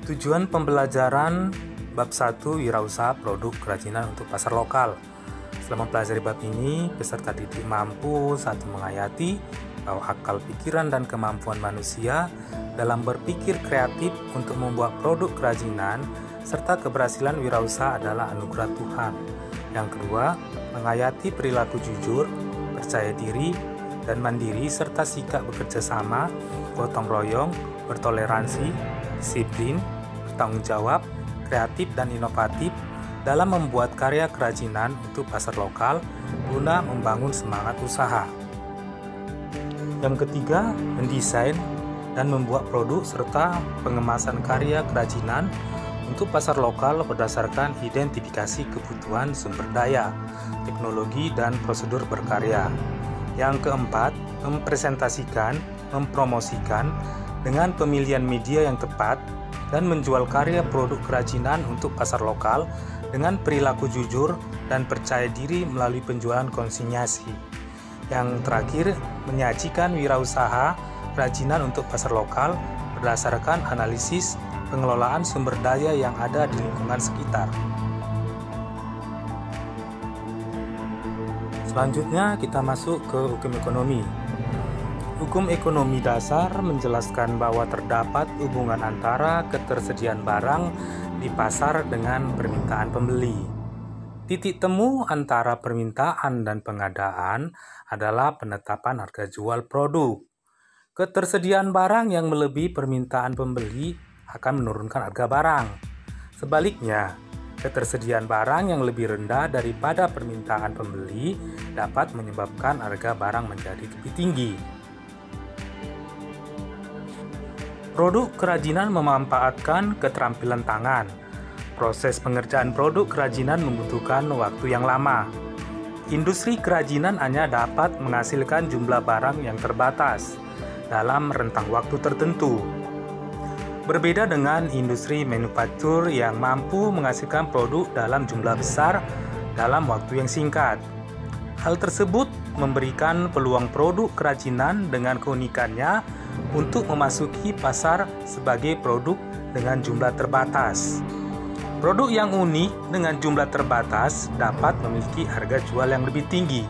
Tujuan pembelajaran bab 1 Wirausaha Produk Kerajinan untuk Pasar Lokal. Setelah mempelajari bab ini, peserta didik mampu satu menghayati bahwa akal pikiran dan kemampuan manusia dalam berpikir kreatif untuk membuat produk kerajinan serta keberhasilan wirausaha adalah anugerah Tuhan. Yang kedua, menghayati perilaku jujur, percaya diri, dan mandiri serta sikap bekerja sama, gotong royong, bertoleransi, disiplin, bertanggung jawab, kreatif dan inovatif dalam membuat karya kerajinan untuk pasar lokal guna membangun semangat usaha. Yang ketiga, mendesain dan membuat produk serta pengemasan karya kerajinan untuk pasar lokal berdasarkan identifikasi kebutuhan sumber daya, teknologi, dan prosedur berkarya. Yang keempat, mempresentasikan, mempromosikan dengan pemilihan media yang tepat dan menjual karya produk kerajinan untuk pasar lokal dengan perilaku jujur dan percaya diri melalui penjualan konsinyasi. Yang terakhir, menyajikan wirausaha kerajinan untuk pasar lokal berdasarkan analisis pengelolaan sumber daya yang ada di lingkungan sekitar. Selanjutnya kita masuk ke hukum ekonomi. Hukum ekonomi dasar menjelaskan bahwa terdapat hubungan antara ketersediaan barang di pasar dengan permintaan pembeli. Titik temu antara permintaan dan pengadaan adalah penetapan harga jual produk. Ketersediaan barang yang melebihi permintaan pembeli akan menurunkan harga barang. Sebaliknya, ketersediaan barang yang lebih rendah daripada permintaan pembeli dapat menyebabkan harga barang menjadi lebih tinggi. Produk kerajinan memanfaatkan keterampilan tangan. Proses pengerjaan produk kerajinan membutuhkan waktu yang lama. Industri kerajinan hanya dapat menghasilkan jumlah barang yang terbatas dalam rentang waktu tertentu. Berbeda dengan industri manufaktur yang mampu menghasilkan produk dalam jumlah besar dalam waktu yang singkat. Hal tersebut memberikan peluang produk kerajinan dengan keunikannya untuk memasuki pasar sebagai produk dengan jumlah terbatas. Produk yang unik dengan jumlah terbatas dapat memiliki harga jual yang lebih tinggi.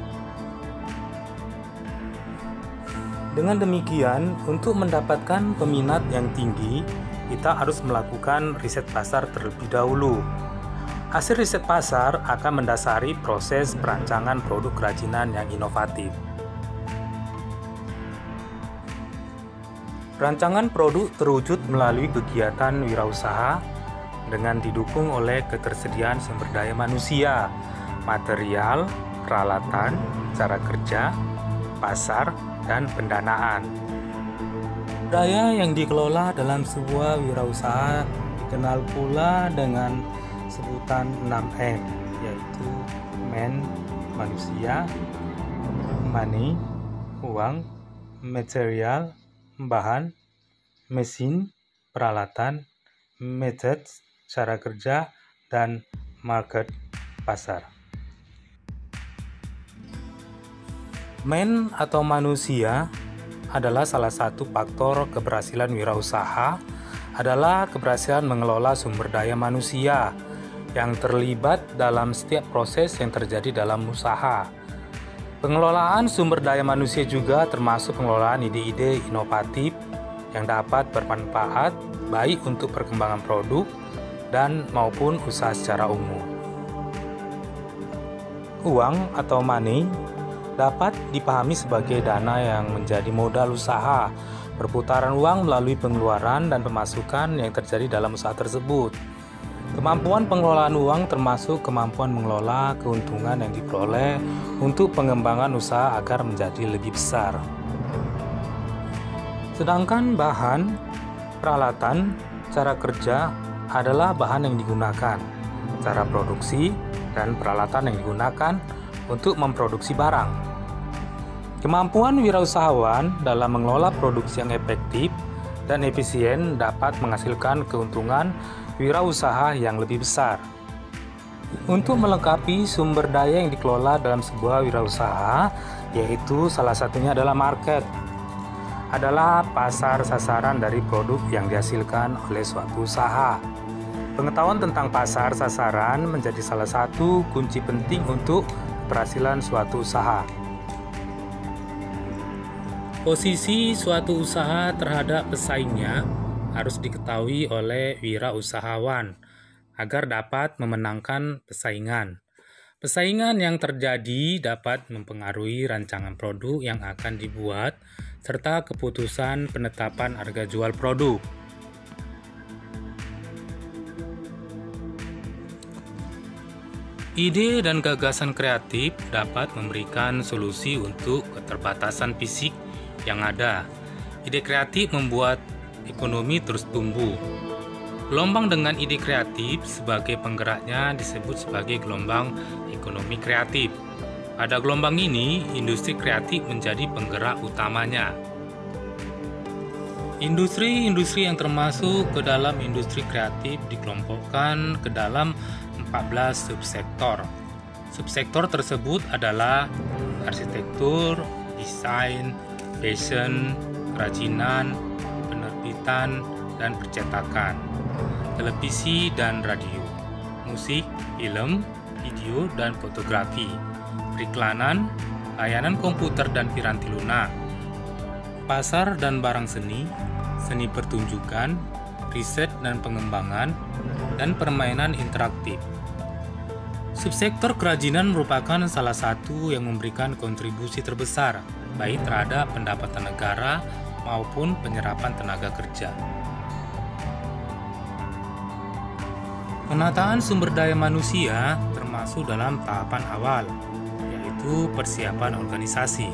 Dengan demikian, untuk mendapatkan peminat yang tinggi, kita harus melakukan riset pasar terlebih dahulu. Hasil riset pasar akan mendasari proses perancangan produk kerajinan yang inovatif. Rancangan produk terwujud melalui kegiatan wirausaha dengan didukung oleh ketersediaan sumber daya manusia, material, peralatan, cara kerja, pasar, dan pendanaan. Daya yang dikelola dalam sebuah wirausaha dikenal pula dengan sebutan 6M, yaitu man, manusia, money, uang, material, bahan, mesin, peralatan, method, cara kerja, dan market, pasar. Man atau manusia adalah salah satu faktor keberhasilan wirausaha adalah keberhasilan mengelola sumber daya manusia yang terlibat dalam setiap proses yang terjadi dalam usaha. Pengelolaan sumber daya manusia juga termasuk pengelolaan ide-ide inovatif yang dapat bermanfaat baik untuk perkembangan produk dan maupun usaha secara umum. Uang atau money dapat dipahami sebagai dana yang menjadi modal usaha, perputaran uang melalui pengeluaran dan pemasukan yang terjadi dalam usaha tersebut. Kemampuan pengelolaan uang termasuk kemampuan mengelola keuntungan yang diperoleh untuk pengembangan usaha agar menjadi lebih besar. Sedangkan bahan, peralatan, cara kerja adalah bahan yang digunakan, cara produksi, dan peralatan yang digunakan untuk memproduksi barang. Kemampuan wirausahawan dalam mengelola produksi yang efektif dan efisien dapat menghasilkan keuntungan wirausaha yang lebih besar. Untuk melengkapi sumber daya yang dikelola dalam sebuah wirausaha, yaitu salah satunya adalah market. adalah pasar sasaran dari produk yang dihasilkan oleh suatu usaha. Pengetahuan tentang pasar sasaran menjadi salah satu kunci penting untuk keberhasilan suatu usaha. Posisi suatu usaha terhadap pesaingnya harus diketahui oleh wirausahawan agar dapat memenangkan persaingan. Persaingan yang terjadi dapat mempengaruhi rancangan produk yang akan dibuat serta keputusan penetapan harga jual produk. Ide dan gagasan kreatif dapat memberikan solusi untuk keterbatasan fisik yang ada. Ide kreatif membuat ekonomi terus tumbuh. Gelombang dengan ide kreatif sebagai penggeraknya disebut sebagai gelombang ekonomi kreatif. Pada gelombang ini, industri kreatif menjadi penggerak utamanya. Industri-industri yang termasuk ke dalam industri kreatif dikelompokkan ke dalam 14 subsektor. Subsektor tersebut adalah arsitektur, desain, fashion, kerajinan, penerbitan, dan percetakan, televisi dan radio, musik, film, video, dan fotografi, periklanan, layanan komputer dan piranti lunak, pasar dan barang seni, seni pertunjukan, riset dan pengembangan, dan permainan interaktif. Subsektor kerajinan merupakan salah satu yang memberikan kontribusi terbesar, baik terhadap pendapatan negara maupun penyerapan tenaga kerja. Penataan sumber daya manusia termasuk dalam tahapan awal, yaitu persiapan organisasi.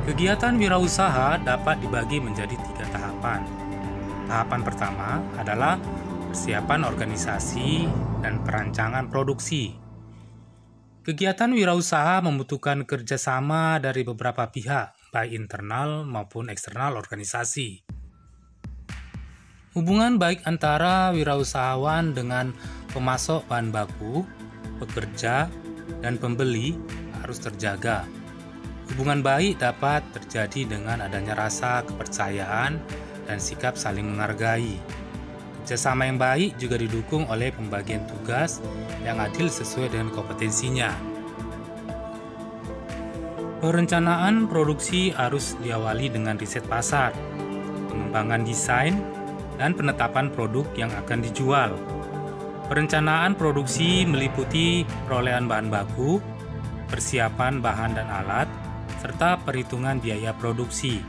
Kegiatan wirausaha dapat dibagi menjadi 3 tahapan. Tahapan pertama adalah persiapan organisasi dan perancangan produksi. Kegiatan wirausaha membutuhkan kerjasama dari beberapa pihak, baik internal maupun eksternal organisasi. Hubungan baik antara wirausahawan dengan pemasok bahan baku, pekerja, dan pembeli harus terjaga. Hubungan baik dapat terjadi dengan adanya rasa kepercayaan dan sikap saling menghargai. Kerjasama yang baik juga didukung oleh pembagian tugas yang adil sesuai dengan kompetensinya. Perencanaan produksi harus diawali dengan riset pasar, pengembangan desain, dan penetapan produk yang akan dijual. Perencanaan produksi meliputi perolehan bahan baku, persiapan bahan dan alat, serta perhitungan biaya produksi.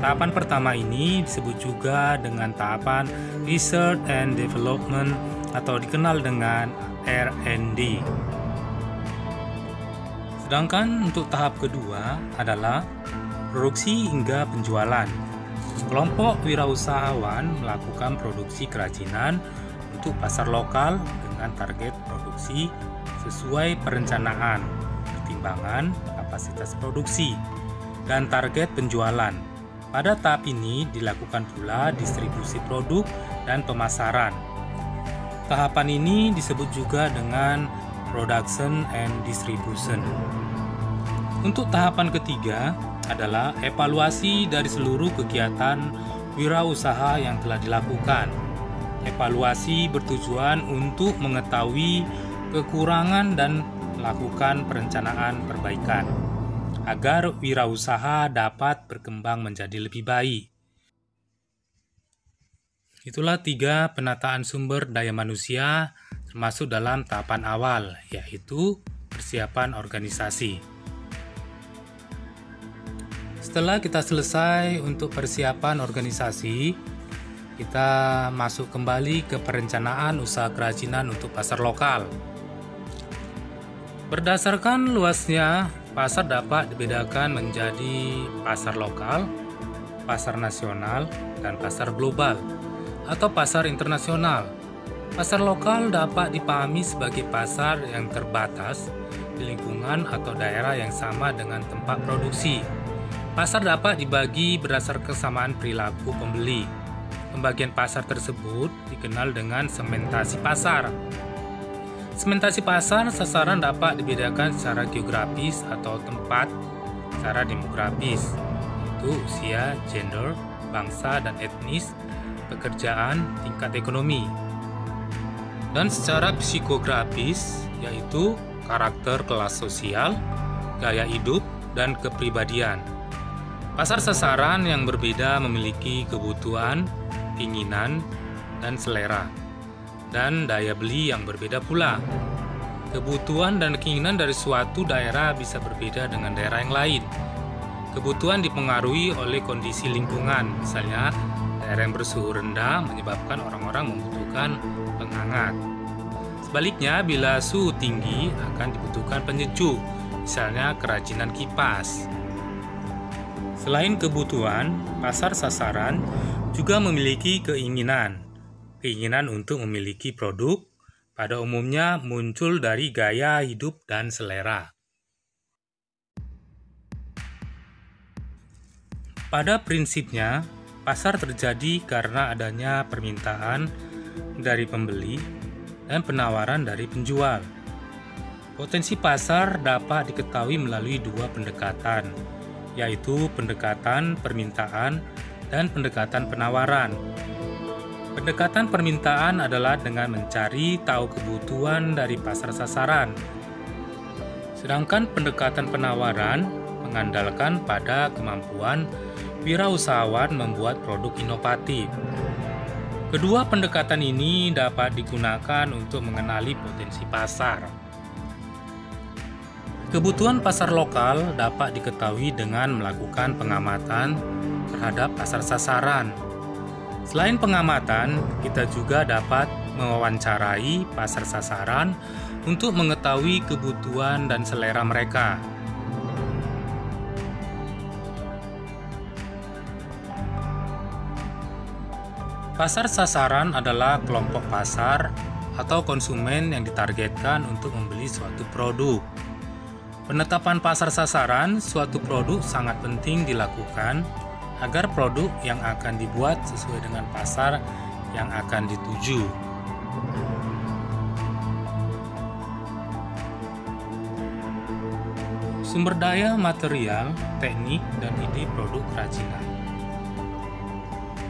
Tahapan pertama ini disebut juga dengan tahapan Research and Development atau dikenal dengan R&D. Sedangkan untuk tahap kedua adalah produksi hingga penjualan. Kelompok wirausahawan melakukan produksi kerajinan untuk pasar lokal dengan target produksi sesuai perencanaan, pertimbangan kapasitas produksi, dan target penjualan. Pada tahap ini dilakukan pula distribusi produk dan pemasaran. Tahapan ini disebut juga dengan production and distribution. Untuk tahapan ketiga adalah evaluasi dari seluruh kegiatan wirausaha yang telah dilakukan. Evaluasi bertujuan untuk mengetahui kekurangan dan melakukan perencanaan perbaikan agar wirausaha dapat berkembang menjadi lebih baik. Itulah 3 penataan sumber daya manusia termasuk dalam tahapan awal, yaitu persiapan organisasi. Setelah kita selesai untuk persiapan organisasi, kita masuk kembali ke perencanaan usaha kerajinan untuk pasar lokal. Berdasarkan luasnya, pasar dapat dibedakan menjadi pasar lokal, pasar nasional, dan pasar global atau pasar internasional. Pasar lokal dapat dipahami sebagai pasar yang terbatas di lingkungan atau daerah yang sama dengan tempat produksi. Pasar dapat dibagi berdasar kesamaan perilaku pembeli. Pembagian pasar tersebut dikenal dengan segmentasi pasar. Segmentasi pasar sasaran dapat dibedakan secara geografis atau tempat secara demografis. yaitu usia, gender, bangsa dan etnis, pekerjaan, tingkat ekonomi. Dan secara psikografis, yaitu karakter kelas sosial, gaya hidup, dan kepribadian. Pasar sasaran yang berbeda memiliki kebutuhan, keinginan, dan selera, dan daya beli yang berbeda pula. Kebutuhan dan keinginan dari suatu daerah bisa berbeda dengan daerah yang lain. Kebutuhan dipengaruhi oleh kondisi lingkungan, misalnya daerah yang bersuhu rendah menyebabkan orang-orang membutuhkan penghangat. Sebaliknya, bila suhu tinggi akan dibutuhkan penyejuk, misalnya kerajinan kipas. Selain kebutuhan, pasar sasaran juga memiliki keinginan. Keinginan untuk memiliki produk pada umumnya muncul dari gaya hidup dan selera. Pada prinsipnya, pasar terjadi karena adanya permintaan dari pembeli dan penawaran dari penjual. Potensi pasar dapat diketahui melalui dua pendekatan, yaitu pendekatan permintaan dan pendekatan penawaran. Pendekatan permintaan adalah dengan mencari tahu kebutuhan dari pasar sasaran. Sedangkan pendekatan penawaran mengandalkan pada kemampuan wirausahawan membuat produk inovatif. Kedua pendekatan ini dapat digunakan untuk mengenali potensi pasar. Kebutuhan pasar lokal dapat diketahui dengan melakukan pengamatan terhadap pasar sasaran. Selain pengamatan, kita juga dapat mewawancarai pasar sasaran untuk mengetahui kebutuhan dan selera mereka. Pasar sasaran adalah kelompok pasar atau konsumen yang ditargetkan untuk membeli suatu produk. Penetapan pasar sasaran suatu produk sangat penting dilakukan agar produk yang akan dibuat sesuai dengan pasar yang akan dituju. Sumber daya material, teknik, dan ide produk kerajinan.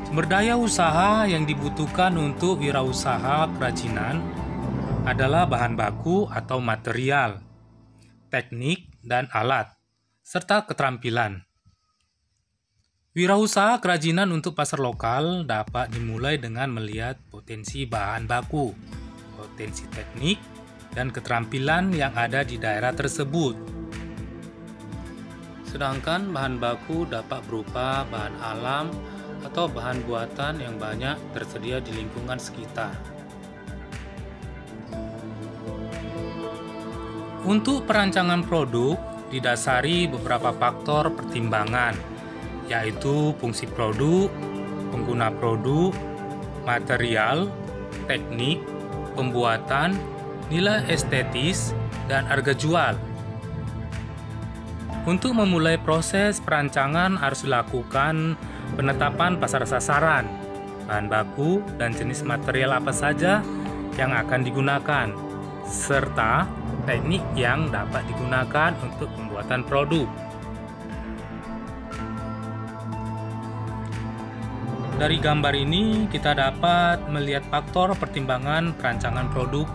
Sumber daya usaha yang dibutuhkan untuk wirausaha kerajinan adalah bahan baku atau material, teknik, dan alat, serta keterampilan. Wirausaha kerajinan untuk pasar lokal dapat dimulai dengan melihat potensi bahan baku, potensi teknik, dan keterampilan yang ada di daerah tersebut. Sedangkan bahan baku dapat berupa bahan alam atau bahan buatan yang banyak tersedia di lingkungan sekitar. Untuk perancangan produk didasari beberapa faktor pertimbangan, yaitu fungsi produk, pengguna produk, material, teknik, pembuatan, nilai estetis, dan harga jual. Untuk memulai proses perancangan harus dilakukan penetapan pasar sasaran, bahan baku, dan jenis material apa saja yang akan digunakan, serta teknik yang dapat digunakan untuk pembuatan produk. Dari gambar ini kita dapat melihat faktor pertimbangan perancangan produk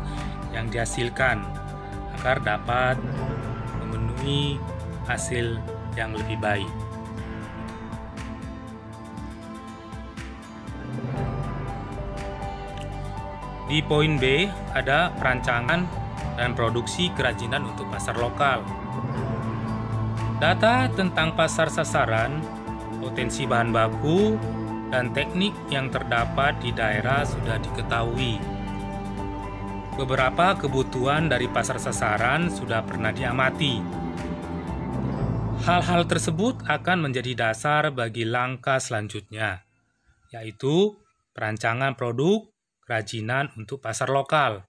yang dihasilkan agar dapat memenuhi hasil yang lebih baik. Di poin B ada perancangan dan produksi kerajinan untuk pasar lokal. Data tentang pasar sasaran, potensi bahan baku, dan teknik yang terdapat di daerah sudah diketahui. Beberapa kebutuhan dari pasar sasaran sudah pernah diamati. Hal-hal tersebut akan menjadi dasar bagi langkah selanjutnya, yaitu perancangan produk kerajinan untuk pasar lokal.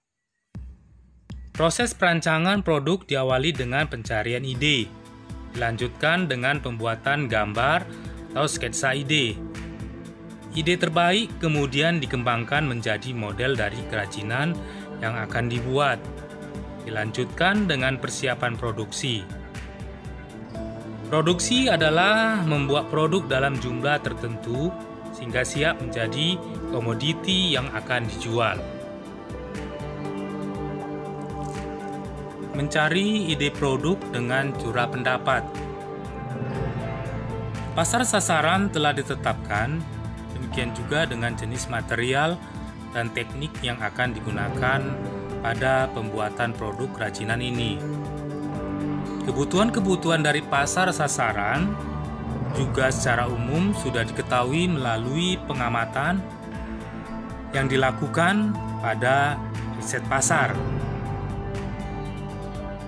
Proses perancangan produk diawali dengan pencarian ide, dilanjutkan dengan pembuatan gambar atau sketsa ide. Ide terbaik kemudian dikembangkan menjadi model dari kerajinan yang akan dibuat, dilanjutkan dengan persiapan produksi. Produksi adalah membuat produk dalam jumlah tertentu sehingga siap menjadi komoditi yang akan dijual. Mencari ide produk dengan curah pendapat. Pasar sasaran telah ditetapkan, demikian juga dengan jenis material dan teknik yang akan digunakan pada pembuatan produk kerajinan ini. Kebutuhan-kebutuhan dari pasar sasaran juga secara umum sudah diketahui melalui pengamatan yang dilakukan pada riset pasar.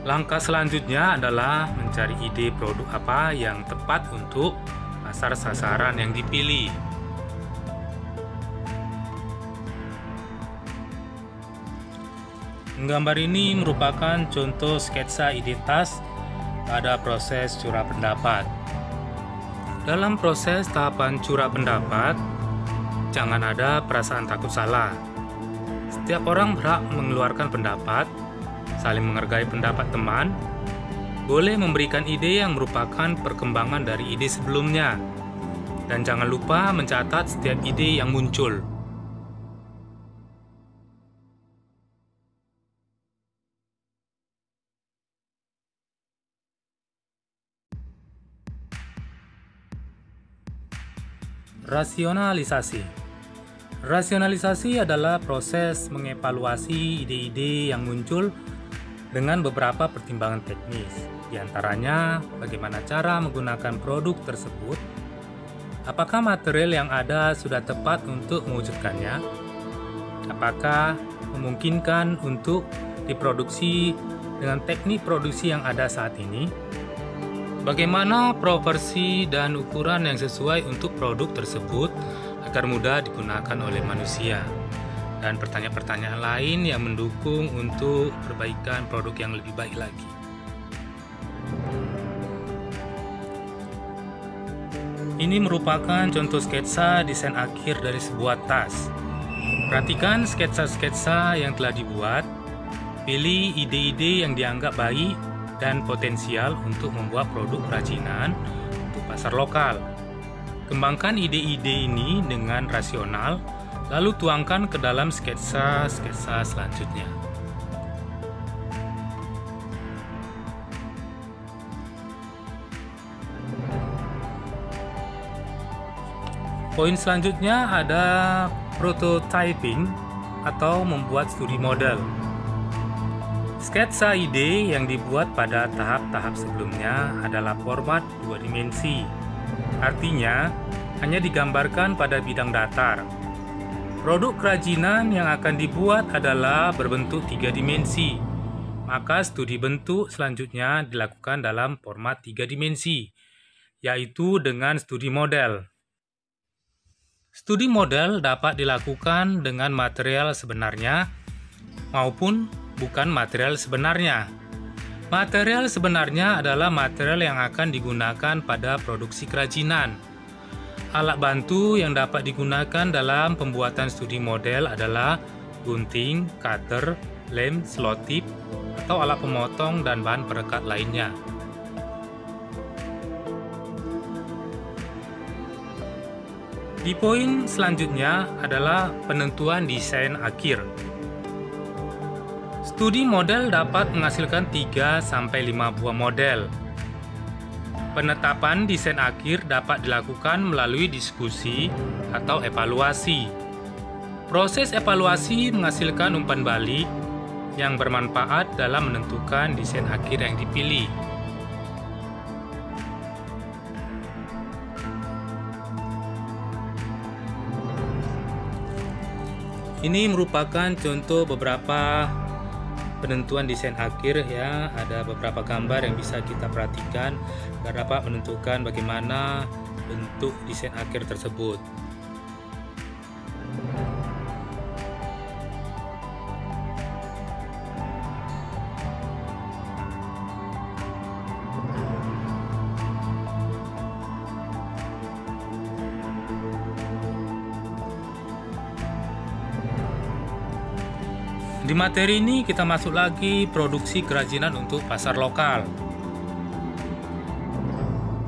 Langkah selanjutnya adalah mencari ide produk apa yang tepat untuk pasar sasaran yang dipilih. Gambar ini merupakan contoh sketsa ide tas pada proses curah pendapat. Dalam proses tahapan curah pendapat, jangan ada perasaan takut salah. Setiap orang berhak mengeluarkan pendapat, saling menghargai pendapat teman, boleh memberikan ide yang merupakan perkembangan dari ide sebelumnya, dan jangan lupa mencatat setiap ide yang muncul. Rasionalisasi. Rasionalisasi adalah proses mengevaluasi ide-ide yang muncul dengan beberapa pertimbangan teknis, di antaranya bagaimana cara menggunakan produk tersebut, apakah material yang ada sudah tepat untuk mewujudkannya, apakah memungkinkan untuk diproduksi dengan teknik produksi yang ada saat ini, bagaimana proporsi dan ukuran yang sesuai untuk produk tersebut agar mudah digunakan oleh manusia, dan pertanyaan-pertanyaan lain yang mendukung untuk perbaikan produk yang lebih baik lagi. Ini merupakan contoh sketsa desain akhir dari sebuah tas. Perhatikan sketsa-sketsa yang telah dibuat, pilih ide-ide yang dianggap baik dan potensial untuk membuat produk kerajinan untuk pasar lokal. Kembangkan ide-ide ini dengan rasional, lalu tuangkan ke dalam sketsa-sketsa selanjutnya. Poin selanjutnya ada prototyping atau membuat studi model. Sketsa ide yang dibuat pada tahap-tahap sebelumnya adalah format 2 dimensi. Artinya, hanya digambarkan pada bidang datar. Produk kerajinan yang akan dibuat adalah berbentuk 3 dimensi. Maka studi bentuk selanjutnya dilakukan dalam format 3 dimensi, yaitu dengan studi model. Studi model dapat dilakukan dengan material sebenarnya maupun bukan material sebenarnya. Material sebenarnya adalah material yang akan digunakan pada produksi kerajinan. Alat bantu yang dapat digunakan dalam pembuatan studi model adalah gunting, cutter, lem, selotip, atau alat pemotong dan bahan perekat lainnya. Di poin selanjutnya adalah penentuan desain akhir. Studi model dapat menghasilkan 3-5 buah model. Penetapan desain akhir dapat dilakukan melalui diskusi atau evaluasi. Proses evaluasi menghasilkan umpan balik yang bermanfaat dalam menentukan desain akhir yang dipilih. Ini merupakan contoh beberapa penentuan desain akhir ya. Ada beberapa gambar yang bisa kita perhatikan agar dapat menentukan bagaimana bentuk desain akhir tersebut. Di materi ini kita masuk lagi produksi kerajinan untuk pasar lokal.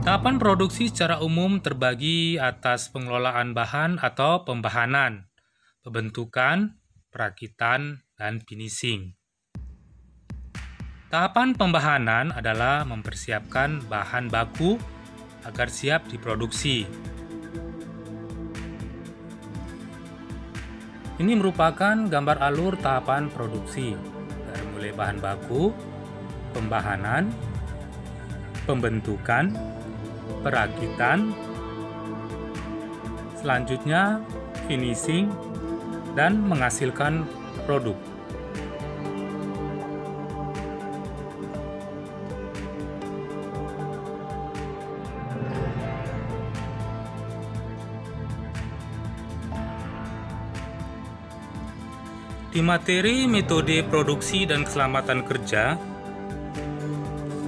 Tahapan produksi secara umum terbagi atas pengelolaan bahan atau pembahanan, pembentukan, perakitan, dan finishing. Tahapan pembahanan adalah mempersiapkan bahan baku agar siap diproduksi. Ini merupakan gambar alur tahapan produksi, dari mulai bahan baku, pembahanan, pembentukan, perakitan, selanjutnya finishing, dan menghasilkan produk. Di materi metode produksi dan keselamatan kerja,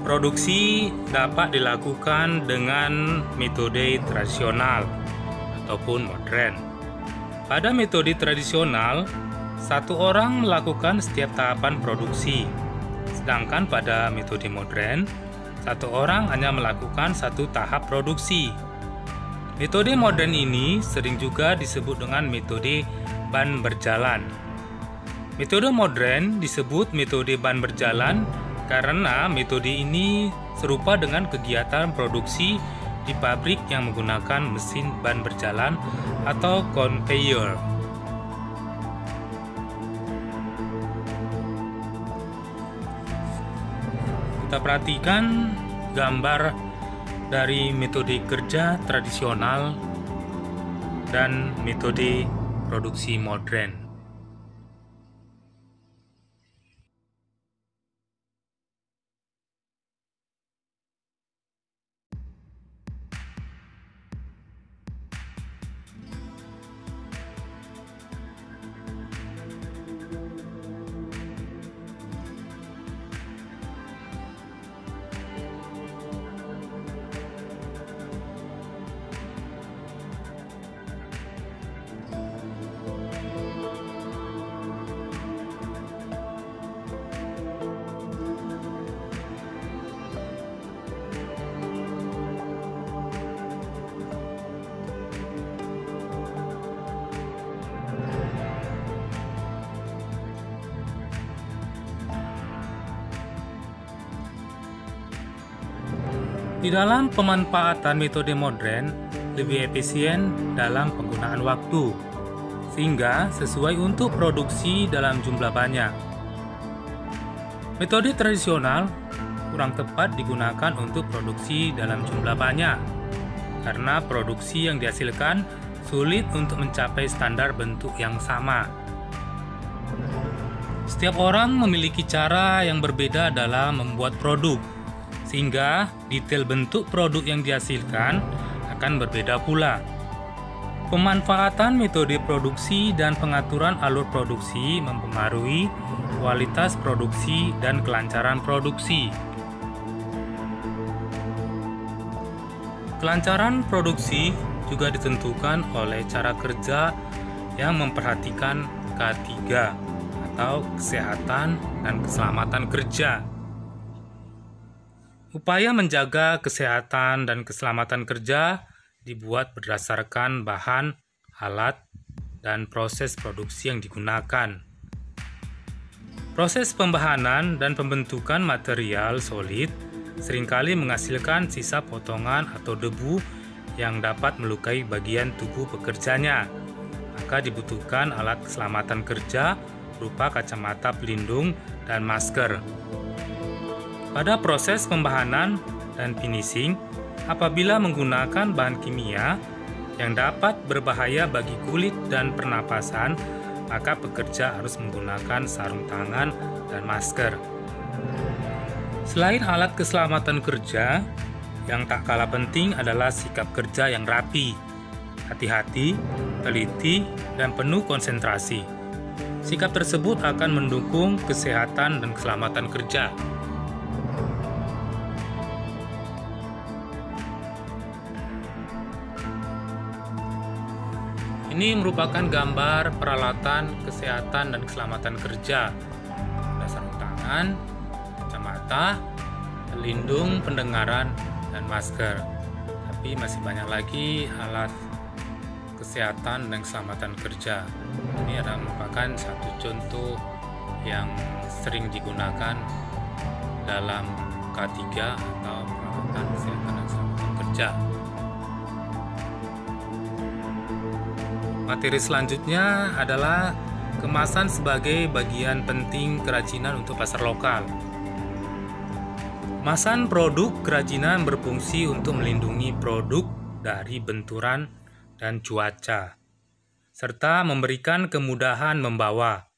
produksi dapat dilakukan dengan metode tradisional ataupun modern. Pada metode tradisional, satu orang melakukan setiap tahapan produksi, sedangkan pada metode modern, satu orang hanya melakukan satu tahap produksi. Metode modern ini sering juga disebut dengan metode ban berjalan. Metode modern disebut metode ban berjalan karena metode ini serupa dengan kegiatan produksi di pabrik yang menggunakan mesin ban berjalan atau conveyor. Kita perhatikan gambar dari metode kerja tradisional dan metode produksi modern. Di dalam pemanfaatan metode modern, lebih efisien dalam penggunaan waktu, sehingga sesuai untuk produksi dalam jumlah banyak. Metode tradisional kurang tepat digunakan untuk produksi dalam jumlah banyak, karena produksi yang dihasilkan sulit untuk mencapai standar bentuk yang sama. Setiap orang memiliki cara yang berbeda dalam membuat produk, sehingga detail bentuk produk yang dihasilkan akan berbeda pula. Pemanfaatan metode produksi dan pengaturan alur produksi mempengaruhi kualitas produksi dan kelancaran produksi. Kelancaran produksi juga ditentukan oleh cara kerja yang memperhatikan K3 atau kesehatan dan keselamatan kerja. Upaya menjaga kesehatan dan keselamatan kerja dibuat berdasarkan bahan, alat, dan proses produksi yang digunakan. Proses pembahanan dan pembentukan material solid seringkali menghasilkan sisa potongan atau debu yang dapat melukai bagian tubuh pekerjanya. Maka dibutuhkan alat keselamatan kerja berupa kacamata pelindung dan masker. Pada proses pembahanan dan finishing, apabila menggunakan bahan kimia yang dapat berbahaya bagi kulit dan pernapasan, maka pekerja harus menggunakan sarung tangan dan masker. Selain alat keselamatan kerja, yang tak kalah penting adalah sikap kerja yang rapi, hati-hati, teliti, dan penuh konsentrasi. Sikap tersebut akan mendukung kesehatan dan keselamatan kerja. Ini merupakan gambar peralatan kesehatan dan keselamatan kerja. Ada sarung tangan, kacamata, pelindung pendengaran, dan masker. tapi masih banyak lagi alat kesehatan dan keselamatan kerja. Ini adalah merupakan satu contoh yang sering digunakan dalam K3 atau perawatan kesehatan dan keselamatan kerja. Materi selanjutnya adalah kemasan sebagai bagian penting kerajinan untuk pasar lokal. Kemasan produk kerajinan berfungsi untuk melindungi produk dari benturan dan cuaca, serta memberikan kemudahan membawa.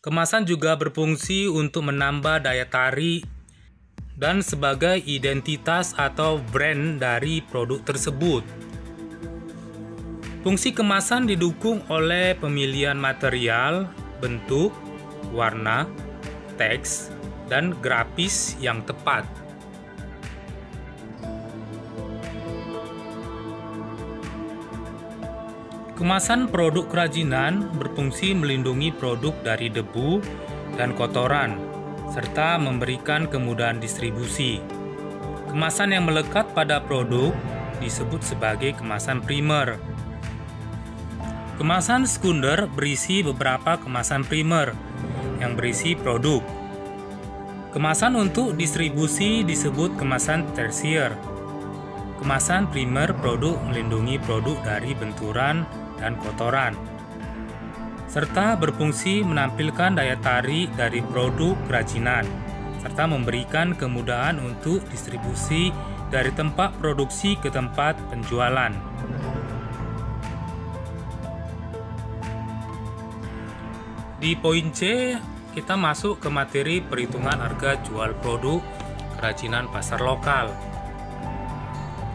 Kemasan juga berfungsi untuk menambah daya tarik dan sebagai identitas atau brand dari produk tersebut. Fungsi kemasan didukung oleh pemilihan material, bentuk, warna, teks, dan grafis yang tepat. Kemasan produk kerajinan berfungsi melindungi produk dari debu dan kotoran, serta memberikan kemudahan distribusi. Kemasan yang melekat pada produk disebut sebagai kemasan primer. Kemasan sekunder berisi beberapa kemasan primer yang berisi produk. Kemasan untuk distribusi disebut kemasan tersier. Kemasan primer produk melindungi produk dari benturan dan kotoran, serta berfungsi menampilkan daya tarik dari produk kerajinan, serta memberikan kemudahan untuk distribusi dari tempat produksi ke tempat penjualan. Di poin C, kita masuk ke materi perhitungan harga jual produk kerajinan pasar lokal.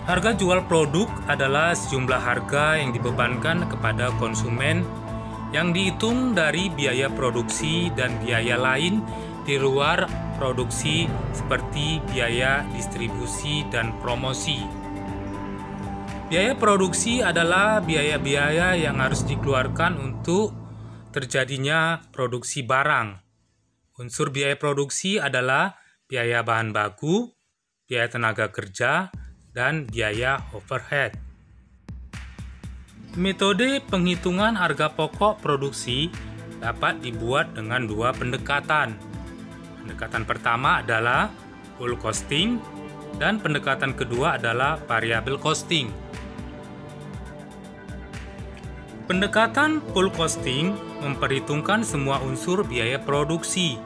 Harga jual produk adalah sejumlah harga yang dibebankan kepada konsumen yang dihitung dari biaya produksi dan biaya lain di luar produksi seperti biaya distribusi dan promosi. Biaya produksi adalah biaya-biaya yang harus dikeluarkan untuk terjadinya produksi barang. Unsur biaya produksi adalah biaya bahan baku, biaya tenaga kerja, dan biaya overhead. Metode penghitungan harga pokok produksi dapat dibuat dengan dua pendekatan. Pendekatan pertama adalah full costing, dan pendekatan kedua adalah variable costing. Pendekatan full costing memperhitungkan semua unsur biaya produksi,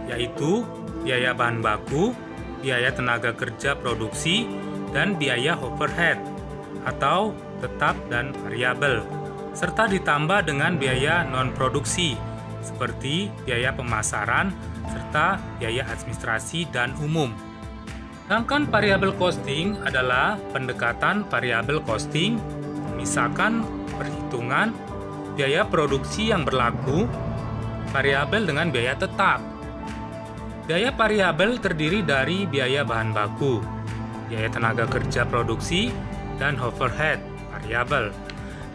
yaitu biaya bahan baku, biaya tenaga kerja produksi, dan biaya overhead atau tetap dan variabel, serta ditambah dengan biaya non-produksi seperti biaya pemasaran serta biaya administrasi dan umum. Sedangkan variable costing adalah pendekatan variable costing memisahkan perhitungan biaya produksi yang berlaku variabel dengan biaya tetap. Biaya variabel terdiri dari biaya bahan baku, biaya tenaga kerja produksi, dan overhead variabel,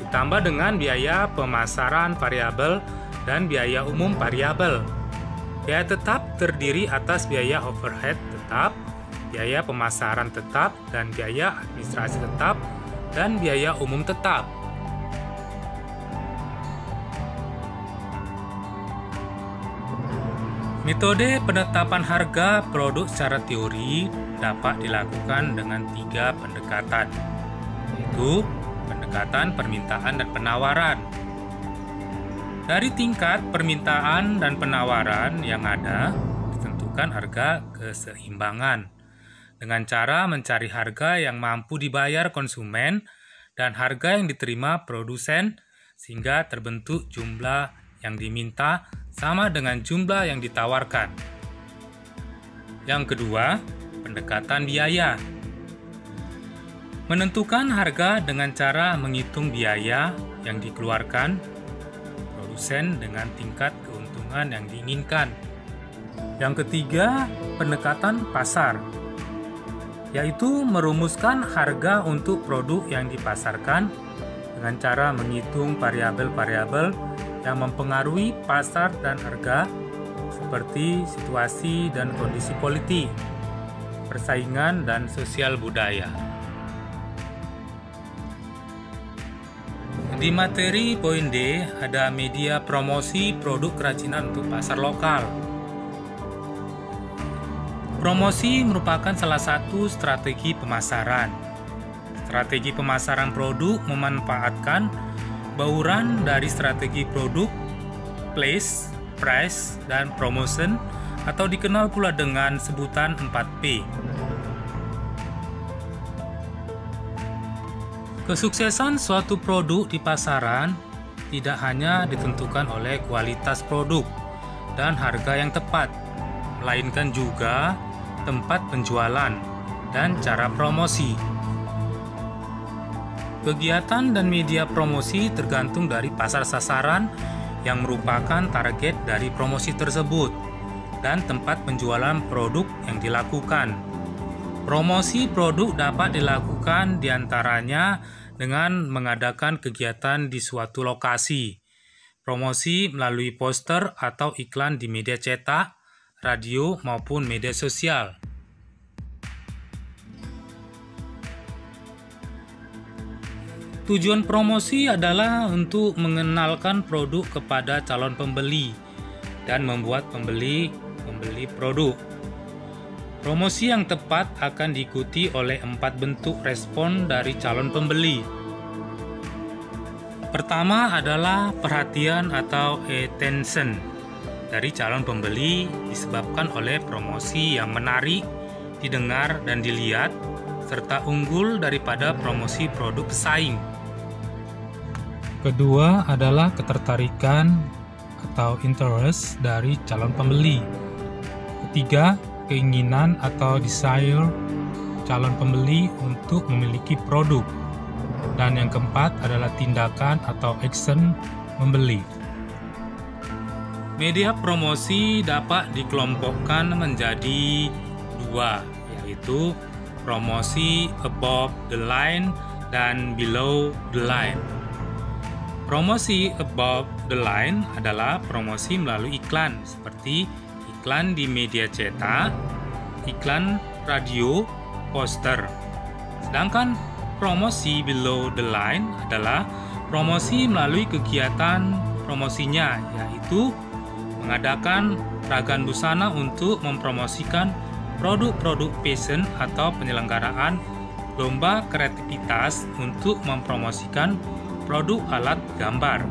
ditambah dengan biaya pemasaran variabel dan biaya umum variabel. Biaya tetap terdiri atas biaya overhead tetap, biaya pemasaran tetap, dan biaya administrasi tetap, dan biaya umum tetap. Metode penetapan harga produk secara teori dapat dilakukan dengan tiga pendekatan, yaitu pendekatan permintaan dan penawaran. Dari tingkat permintaan dan penawaran yang ada, ditentukan harga keseimbangan dengan cara mencari harga yang mampu dibayar konsumen dan harga yang diterima produsen sehingga terbentuk jumlah yang diminta sama dengan jumlah yang ditawarkan. Yang kedua, pendekatan biaya. Menentukan harga dengan cara menghitung biaya yang dikeluarkan produsen dengan tingkat keuntungan yang diinginkan. Yang ketiga, pendekatan pasar, yaitu merumuskan harga untuk produk yang dipasarkan dengan cara menghitung variabel-variabel yang mempengaruhi pasar dan harga seperti situasi dan kondisi politik, persaingan, dan sosial budaya. Di materi poin D ada media promosi produk kerajinan untuk pasar lokal. Promosi merupakan salah satu strategi pemasaran. Strategi pemasaran produk memanfaatkan bauran dari strategi produk, place, price, dan promotion, atau dikenal pula dengan sebutan 4P. Kesuksesan suatu produk di pasaran tidak hanya ditentukan oleh kualitas produk dan harga yang tepat, melainkan juga tempat penjualan dan cara promosi. Kegiatan dan media promosi tergantung dari pasar sasaran yang merupakan target dari promosi tersebut dan tempat penjualan produk yang dilakukan. Promosi produk dapat dilakukan diantaranya dengan mengadakan kegiatan di suatu lokasi, promosi melalui poster atau iklan di media cetak, radio, maupun media sosial. Tujuan promosi adalah untuk mengenalkan produk kepada calon pembeli dan membuat pembeli membeli produk. Promosi yang tepat akan diikuti oleh 4 bentuk respon dari calon pembeli. Pertama adalah perhatian atau attention dari calon pembeli disebabkan oleh promosi yang menarik, didengar dan dilihat, serta unggul daripada promosi produk pesaing. Kedua adalah ketertarikan atau interest dari calon pembeli. Ketiga, keinginan atau desire calon pembeli untuk memiliki produk. Dan yang keempat adalah tindakan atau action membeli. Media promosi dapat dikelompokkan menjadi 2, yaitu promosi above the line dan below the line. Promosi above the line adalah promosi melalui iklan seperti iklan di media cetak, iklan radio, poster. Sedangkan promosi below the line adalah promosi melalui kegiatan promosinya, yaitu mengadakan peragaan busana untuk mempromosikan produk-produk fashion atau penyelenggaraan lomba kreativitas untuk mempromosikan produk alat gambar.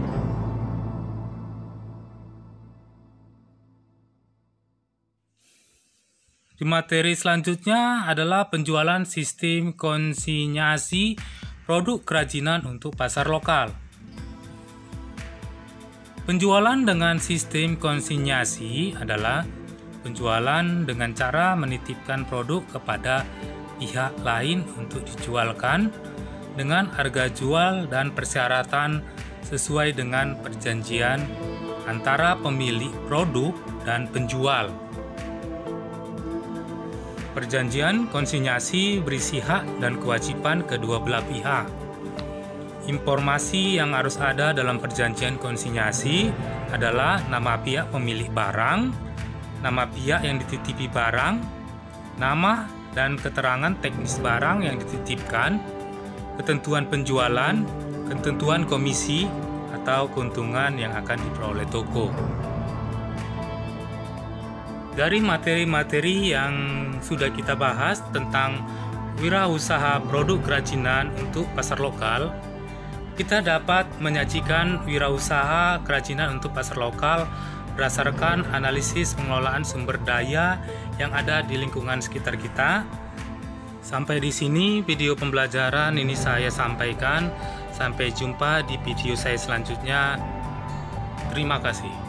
Di materi selanjutnya adalah penjualan sistem konsinyasi produk kerajinan untuk pasar lokal. Penjualan dengan sistem konsinyasi adalah penjualan dengan cara menitipkan produk kepada pihak lain untuk dijualkan dengan harga jual dan persyaratan sesuai dengan perjanjian antara pemilik produk dan penjual. Perjanjian konsinyasi berisi hak dan kewajiban kedua belah pihak. Informasi yang harus ada dalam perjanjian konsinyasi adalah nama pihak pemilik barang, nama pihak yang dititipi barang, nama dan keterangan teknis barang yang dititipkan, ketentuan penjualan, ketentuan komisi, atau keuntungan yang akan diperoleh toko. Dari materi-materi yang sudah kita bahas tentang wirausaha produk kerajinan untuk pasar lokal, kita dapat menyajikan wirausaha kerajinan untuk pasar lokal berdasarkan analisis pengelolaan sumber daya yang ada di lingkungan sekitar kita. Sampai di sini video pembelajaran ini saya sampaikan. Sampai jumpa di video saya selanjutnya. Terima kasih.